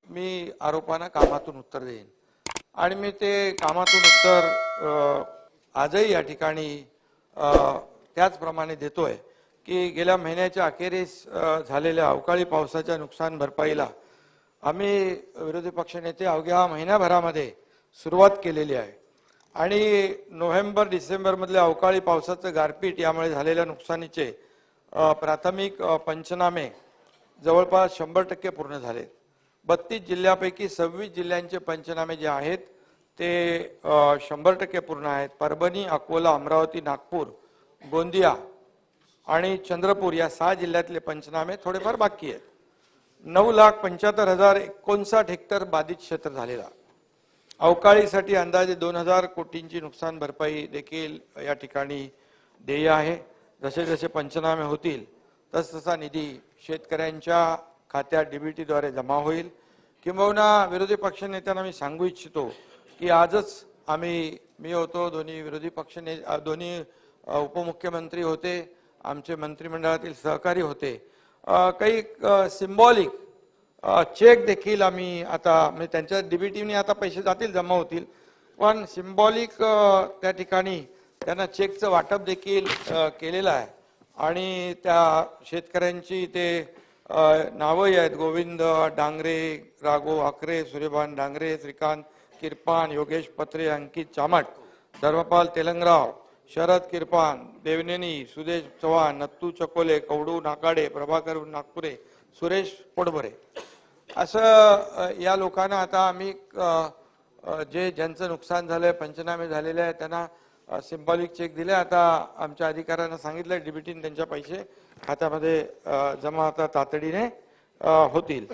मी आरोपांना कामातून उत्तर देईन आणि मी ते कामातून उत्तर आजही या ठिकाणी त्याचप्रमाणे देतोय की गेल्या महिन्याच्या अखेरीस झालेल्या अवकाळी पावसाच्या नुकसान भरपाईला आम्ही विरोधी पक्षनेते अवघ्या महिन्याभरामध्ये सुरुवात केलेली आहे आणि नोव्हेंबर डिसेंबर मधल्या अवकाळी पावसाचं गारपीट यामुळे झालेल्या नुकसानीचे प्राथमिक पंचनामे जवळपास 100% पूर्ण झाले। 32 जिल्ह्यापैकी 26 जिल्ह्यांचे पंचनामे जे आहेत ते 100% पूर्ण आहेत। परभणी, अकोला, अमरावती, नागपूर, गोंदिया आणि चंद्रपूर या 6 जिल्ह्यातले पंचनामे थोडेफार बाकी आहेत। 9,75,059 हेक्टर बाधित क्षेत्र झालेला। अवकाळीसाठी अंदाजे 2,000 कोटींची नुकसान भरपाई देखील या ठिकाणी देय आहे। जसे जसे पंचनामे होतील तसतसा निधी शेतकऱ्यांच्या खात्यात डीबीटी द्वारे जमा होईल। किंबहुना विरोधी पक्षनेत्यांना मी सांगू इच्छितो की आजच मी होतो, दोन्ही विरोधी दोन्ही उपमुख्यमंत्री होते, आमचे मंत्रिमंडळातील सहकारी होते, काही सिंबॉलिक चेक देखील आम्ही आता म्हणजे त्यांच्या डीबीटीने आता पैसे जातील, जमा होतील, पण सिंबॉलिक त्या ठिकाणी त्यांना चेकचं वाटप देखील केलेलं आहे आणि त्या शेतकऱ्यांची ते नावही आहेत, गोविंद डांगरे, राघव आकरे, सूर्यभान डांगरे, श्रीकांत किरपान, योगेश पत्रे, अंकित चामट, धर्मपाल तेलंगराव, शरद किरपान, देवनेनी, सुदेश चव्हाण, नत्तू चकोले, कवडू नाकाडे, प्रभाकर नागपुरे, सुरेश पोटभरे, असं या लोकांना आता आम्ही ज्यांचं नुकसान झालंय, पंचनामे झालेले आहे, त्यांना सिंबॉलिक चेक दिले। आता आमच्या अधिकाऱ्यांना सांगितलं डीबीटीने त्यांच्या पैसे खात्यामध्ये जमा आता तातडीने होतील।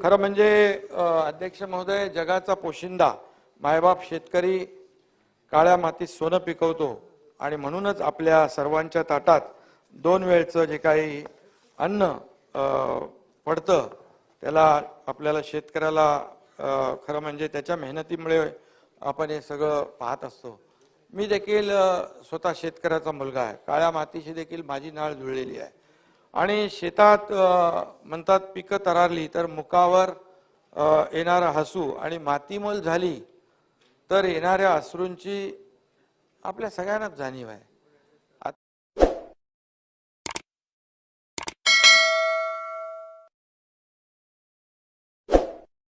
खरं म्हणजे अध्यक्ष महोदय, जगाचा पोशिंदा मायबाप शेतकरी काळ्या मातीत सोनं पिकवतो आणि म्हणूनच आपल्या सर्वांच्या ताटात 2 वेळचं जे काही अन्न पडतं त्याला आपल्याला शेतकऱ्याला खरं म्हणजे त्याच्या मेहनतीमुळे आपण हे सगळं पाहत असतो। मी देखील स्वतः शेतकऱ्याचा मुलगा आहे, काळ्या मातीशी देखील माझी नाळ जुळलेली आहे आणि शेतात म्हणतात पिकं तरारली तर मुखावर येणारा हसू आणि मातीमोल झाली तर येणाऱ्या अश्रूंची आपल्या सगळ्यांनाच जाणीव आहे।